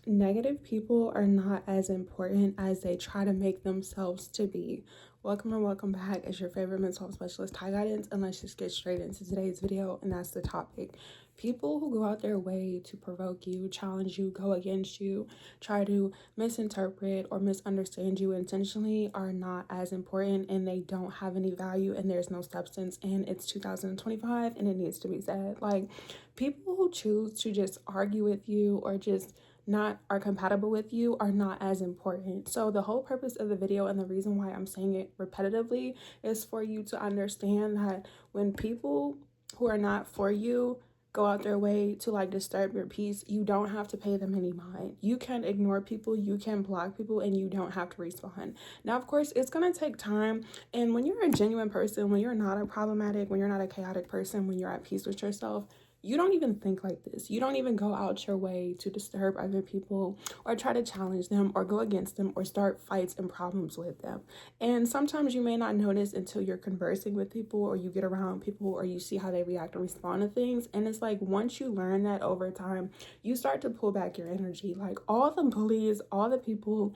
Negative people are not as important as they try to make themselves to be. Welcome and welcome back. It's your favorite mental health specialist, Ty Guidance, and let's just get straight into today's video, and that's the topic. People who go out their way to provoke you, challenge you, go against you, try to misinterpret or misunderstand you intentionally are not as important, and they don't have any value, and there's no substance, and it's 2025 and it needs to be said. Like, people who choose to just argue with you or just not are compatible with you are not as important. So the whole purpose of the video and the reason why I'm saying it repetitively is for you to understand that when people who are not for you go out their way to like disturb your peace, you don't have to pay them any mind. You can ignore people, you can block people, and you don't have to respond. Now, of course, it's going to take time. And when you're a genuine person, when you're not a problematic, when you're not a chaotic person, when you're at peace with yourself, you don't even think like this. You don't even go out your way to disturb other people or try to challenge them or go against them or start fights and problems with them. And sometimes you may not notice until you're conversing with people or you get around people or you see how they react and respond to things. And it's like once you learn that over time, you start to pull back your energy. Like all the bullies, all the people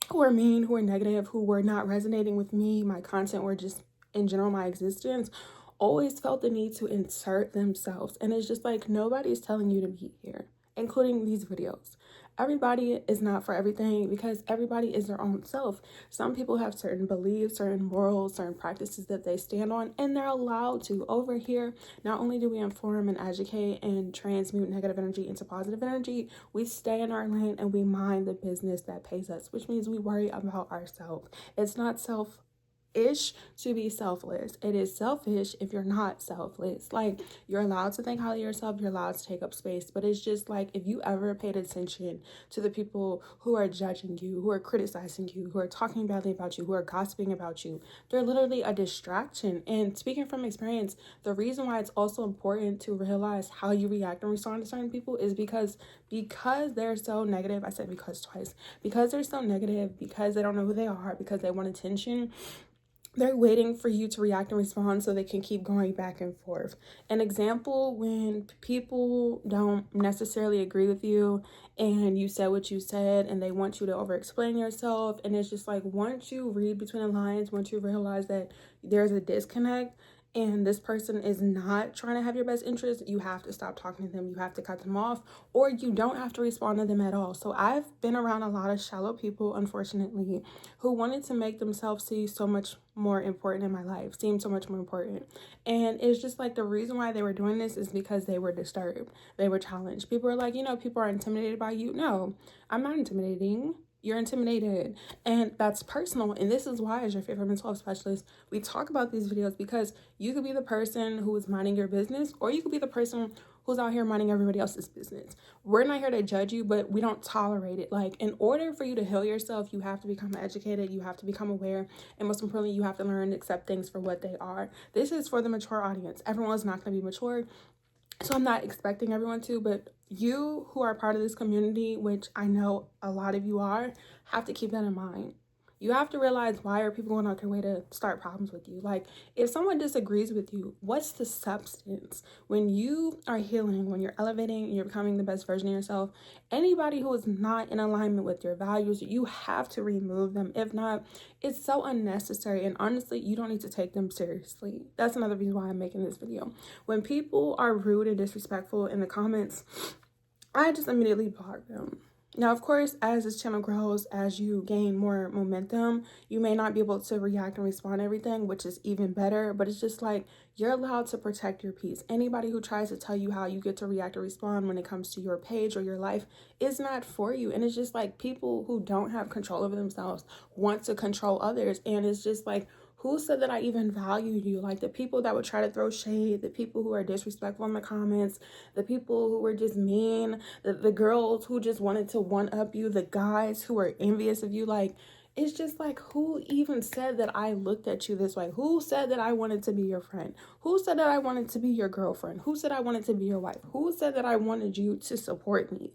who are mean, who are negative, who were not resonating with me, my content, or just in general my existence, always felt the need to insert themselves. And it's just like nobody's telling you to be here, including these videos. Everybody is not for everything because everybody is their own self. Some people have certain beliefs, certain morals, certain practices that they stand on, and they're allowed to. Over here, not only do we inform and educate and transmute negative energy into positive energy, we stay in our lane and we mind the business that pays us, which means we worry about ourselves. It's not selfish to be selfless. It is selfish if you're not selfless. Like, you're allowed to think highly of yourself, you're allowed to take up space, but it's just like if you ever paid attention to the people who are judging you, who are criticizing you, who are talking badly about you, who are gossiping about you, they're literally a distraction. And speaking from experience, the reason why it's also important to realize how you react and respond to certain people is because they're so negative. I said because twice. Because they're so negative, because they don't know who they are, because they want attention, they're waiting for you to react and respond so they can keep going back and forth. An example, when people don't necessarily agree with you and you said what you said and they want you to over explain yourself, and it's just like once you read between the lines, once you realize that there's a disconnect and this person is not trying to have your best interest, you have to stop talking to them. You have to cut them off, or you don't have to respond to them at all. So I've been around a lot of shallow people, unfortunately, who wanted to make themselves see so much more important in my life, seem so much more important. And it's just like the reason why they were doing this is because they were disturbed. They were challenged. People are like, people are intimidated by you. No, I'm not intimidating. You're intimidated, and that's personal. And this is why, as your favorite mental health specialist, we talk about these videos, because you could be the person who is minding your business, or you could be the person who's out here minding everybody else's business. We're not here to judge you, but we don't tolerate it. Like, in order for you to heal yourself, you have to become educated, you have to become aware, and most importantly, you have to learn to accept things for what they are. This is for the mature audience. Everyone's not going to be mature, so I'm not expecting everyone to, but you who are part of this community, which I know a lot of you are, have to keep that in mind. You have to realize, why are people going out their way to start problems with you? Like, if someone disagrees with you, what's the substance? When you are healing, when you're elevating and you're becoming the best version of yourself, anybody who is not in alignment with your values, you have to remove them. If not, it's so unnecessary. And honestly, you don't need to take them seriously. That's another reason why I'm making this video. When people are rude and disrespectful in the comments, I just immediately block them. Now, of course, as this channel grows, as you gain more momentum, you may not be able to react and respond to everything, which is even better, but it's just like you're allowed to protect your peace. Anybody who tries to tell you how you get to react or respond when it comes to your page or your life is not for you. And it's just like people who don't have control over themselves want to control others. And it's just like, who said that I even value you? Like, the people that would try to throw shade, the people who are disrespectful in the comments, the people who were just mean, the girls who just wanted to one-up you, the guys who are envious of you. Like, it's just like, who even said that I looked at you this way? Who said that I wanted to be your friend? Who said that I wanted to be your girlfriend? Who said I wanted to be your wife? Who said that I wanted you to support me?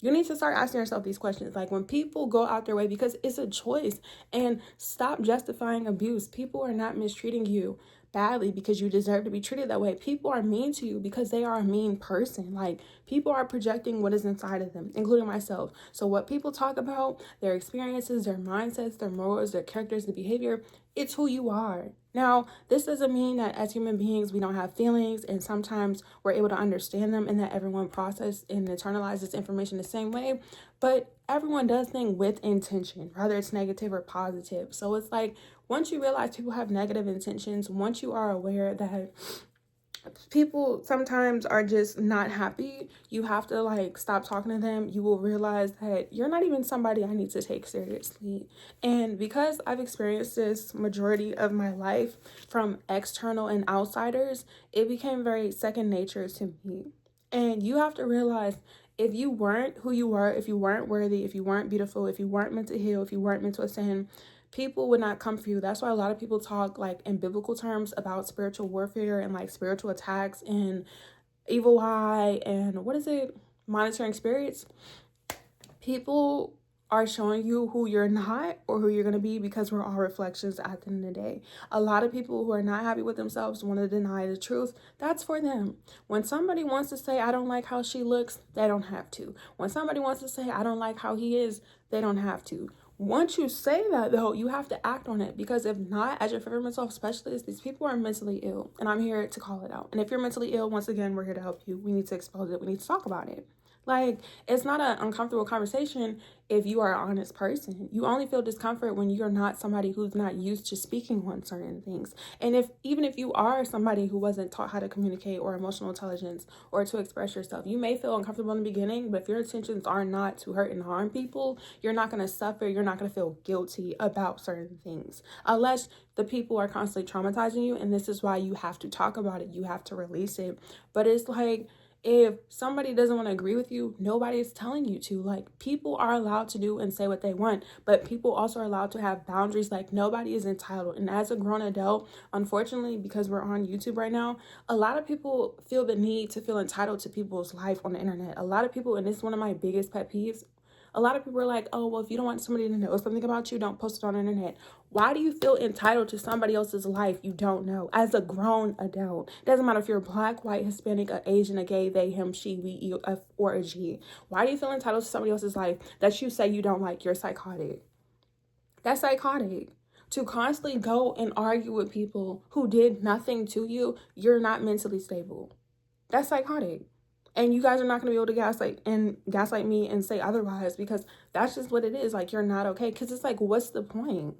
You need to start asking yourself these questions. Like, when people go out their way, because it's a choice, and stop justifying abuse. People are not mistreating you badly because you deserve to be treated that way. People are mean to you because they are a mean person. Like, People are projecting what is inside of them, including myself. So what people talk about, their experiences, their mindsets, their morals, their characters, the behavior, it's who you are. Now, this doesn't mean that as human beings, we don't have feelings, and sometimes we're able to understand them, and that everyone processes and internalizes information the same way. But everyone does things with intention, whether it's negative or positive. So it's like, once you realize people have negative intentions, once you are aware that people sometimes are just not happy, you have to like stop talking to them. You will realize that you're not even somebody I need to take seriously. And because I've experienced this majority of my life from external and outsiders, it became very second nature to me. And you have to realize, if you weren't who you were, if you weren't worthy, if you weren't beautiful, if you weren't meant to heal, if you weren't meant to ascend, people would not come for you. That's why a lot of people talk like in biblical terms about spiritual warfare and like spiritual attacks and evil eye and what is it? Monitoring spirits. People are showing you who you're not or who you're going to be, because we're all reflections at the end of the day. A lot of people who are not happy with themselves want to deny the truth. That's for them. When somebody wants to say, I don't like how she looks, they don't have to. When somebody wants to say, I don't like how he is, they don't have to. Once you say that, though, you have to act on it, because if not, as your favorite mental health specialist, these people are mentally ill, and I'm here to call it out. And if you're mentally ill, once again, we're here to help you. We need to expose it. We need to talk about it. Like, it's not an uncomfortable conversation if you are an honest person. You only feel discomfort when you're not somebody who's not used to speaking on certain things. And even if you are somebody who wasn't taught how to communicate or emotional intelligence or to express yourself, you may feel uncomfortable in the beginning, but if your intentions are not to hurt and harm people, you're not going to suffer. You're not going to feel guilty about certain things, unless the people are constantly traumatizing you. And this is why you have to talk about it. You have to release it. But it's like, if somebody doesn't want to agree with you, nobody is telling you to. Like, people are allowed to do and say what they want, but people also are allowed to have boundaries. Like, nobody is entitled. And as a grown adult, unfortunately, because we're on YouTube right now, a lot of people feel the need to feel entitled to people's life on the internet. A lot of people, and this is one of my biggest pet peeves, a lot of people are like, oh, well, if you don't want somebody to know something about you, don't post it on the internet. Why do you feel entitled to somebody else's life you don't know as a grown adult? It doesn't matter if you're black, white, Hispanic, a Asian, a gay, they, him, she, we, or a G. Why do you feel entitled to somebody else's life that you say you don't like? You're psychotic. That's psychotic. To constantly go and argue with people who did nothing to you, you're not mentally stable. That's psychotic. And you guys are not going to be able to gaslight me and say otherwise, because that's just what it is. Like, you're not okay. Because it's like, what's the point?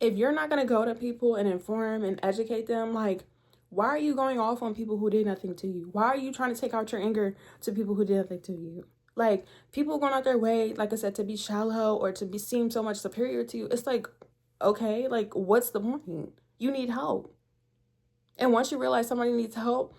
If you're not going to go to people and inform and educate them, like, why are you going off on people who did nothing to you? Why are you trying to take out your anger to people who did nothing to you? Like, people going out their way, like I said, to be shallow or to seem so much superior to you. It's like, okay, like, what's the point? You need help. And once you realize somebody needs help,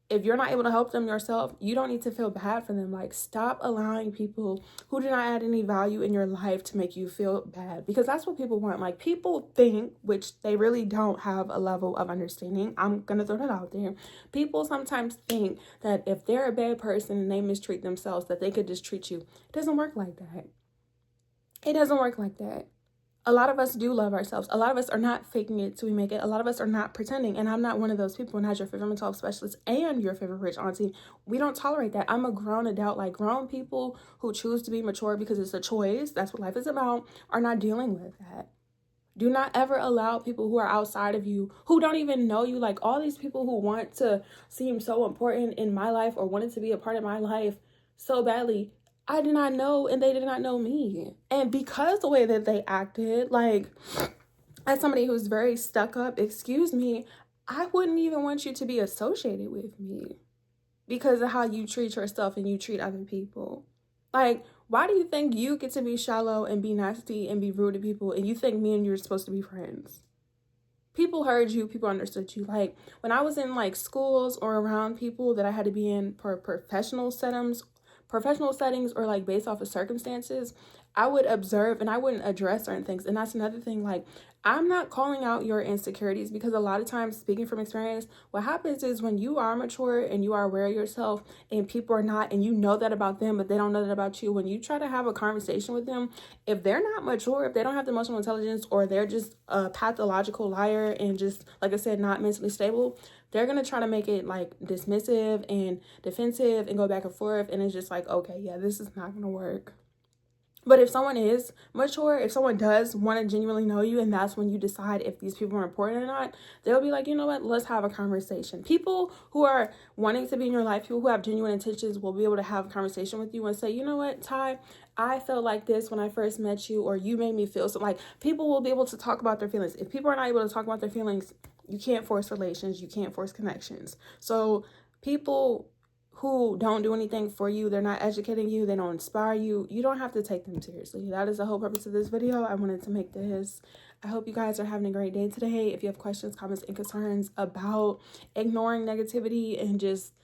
if you're not able to help them yourself, you don't need to feel bad for them. Like, stop allowing people who do not add any value in your life to make you feel bad, because that's what people want. Like, people think, which they really don't have a level of understanding. I'm going to throw that out there. People sometimes think that if they're a bad person and they mistreat themselves, that they could just treat you. It doesn't work like that. It doesn't work like that. A lot of us do love ourselves. A lot of us are not faking it till we make it. A lot of us are not pretending. And I'm not one of those people. And as your favorite mental health specialist and your favorite rich auntie, we don't tolerate that. I'm a grown adult. Like, grown people who choose to be mature because it's a choice, that's what life is about, are not dealing with that. Do not ever allow people who are outside of you, who don't even know you, like all these people who want to seem so important in my life or wanted to be a part of my life so badly. I did not know, and they did not know me. And because the way that they acted, like, as somebody who's very stuck up, excuse me, I wouldn't even want you to be associated with me because of how you treat yourself and you treat other people. Like, why do you think you get to be shallow and be nasty and be rude to people, and you think me and you are supposed to be friends? People heard you, people understood you. Like, when I was in like schools or around people that I had to be in for professional settings or like based off of circumstances, I would observe and I wouldn't address certain things. And that's another thing. Like, I'm not calling out your insecurities, because a lot of times, speaking from experience, what happens is when you are mature and you are aware of yourself and people are not, and you know that about them, but they don't know that about you, when you try to have a conversation with them, if they're not mature, if they don't have the emotional intelligence, or they're just a pathological liar and just, like I said, not mentally stable, they're going to try to make it like dismissive and defensive and go back and forth. And it's just like, okay, yeah, this is not going to work. But if someone is mature, if someone does want to genuinely know you, and that's when you decide if these people are important or not, they'll be like, you know what, let's have a conversation. People who are wanting to be in your life, people who have genuine intentions, will be able to have a conversation with you and say, you know what, Ty, I felt like this when I first met you, or you made me feel so. Like, people will be able to talk about their feelings. If people are not able to talk about their feelings, you can't force relations, you can't force connections. So people who don't do anything for you, they're not educating you, they don't inspire you, you don't have to take them seriously. That is the whole purpose of this video. I wanted to make this. I hope you guys are having a great day today. If you have questions, comments, and concerns about ignoring negativity and just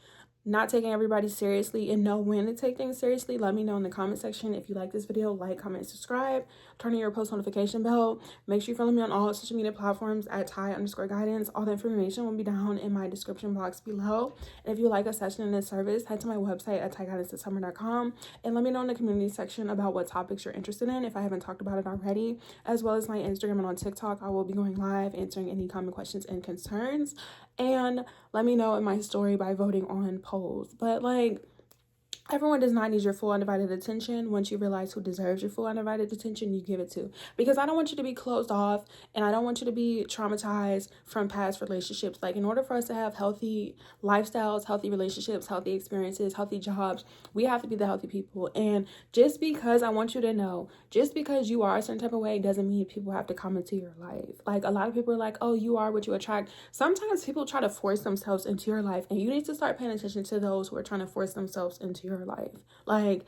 not taking everybody seriously and know when to take things seriously, let me know in the comment section. If you like this video, like, comment, subscribe, turn on your post notification bell. Make sure you follow me on all social media platforms at Ty_guidance. All the information will be down in my description box below. And if you like a session in this service, head to my website at tyguidancesummer.com and let me know in the community section about what topics you're interested in if I haven't talked about it already, as well as my Instagram and on TikTok. I will be going live answering any common questions and concerns. And let me know in my story by voting on polls. But like, everyone does not need your full undivided attention. Once you realize who deserves your full undivided attention, you give it to. Because I don't want you to be closed off, and I don't want you to be traumatized from past relationships. Like, in order for us to have healthy lifestyles, healthy relationships, healthy experiences, healthy jobs, we have to be the healthy people. And just because I want you to know, just because you are a certain type of way doesn't mean people have to come into your life. Like, a lot of people are like, oh, you are what you attract. Sometimes people try to force themselves into your life, and you need to start paying attention to those who are trying to force themselves into your life. Like,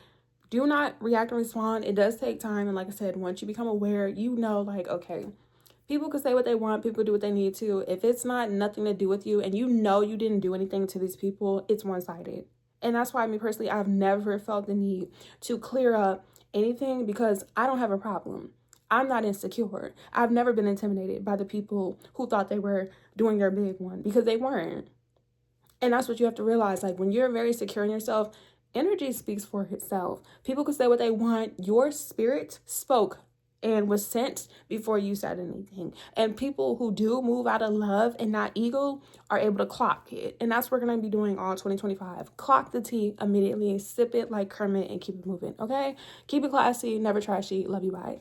do not react and respond. It does take time. And like I said, once you become aware, you know, like, okay, people can say what they want, people can do what they need to. If it's not nothing to do with you and you know you didn't do anything to these people, it's one-sided. And that's why, me personally, I've never felt the need to clear up anything because I don't have a problem. I'm not insecure. I've never been intimidated by the people who thought they were doing their big one, because they weren't. And that's what you have to realize. Like, when you're very secure in yourself, energy speaks for itself. People can say what they want. Your spirit spoke and was sent before you said anything. And people who do move out of love and not ego are able to clock it. And that's what we're going to be doing all 2025. Clock the tea immediately, sip it like Kermit, and keep it moving, okay? Keep it classy, never trashy. Love you, bye.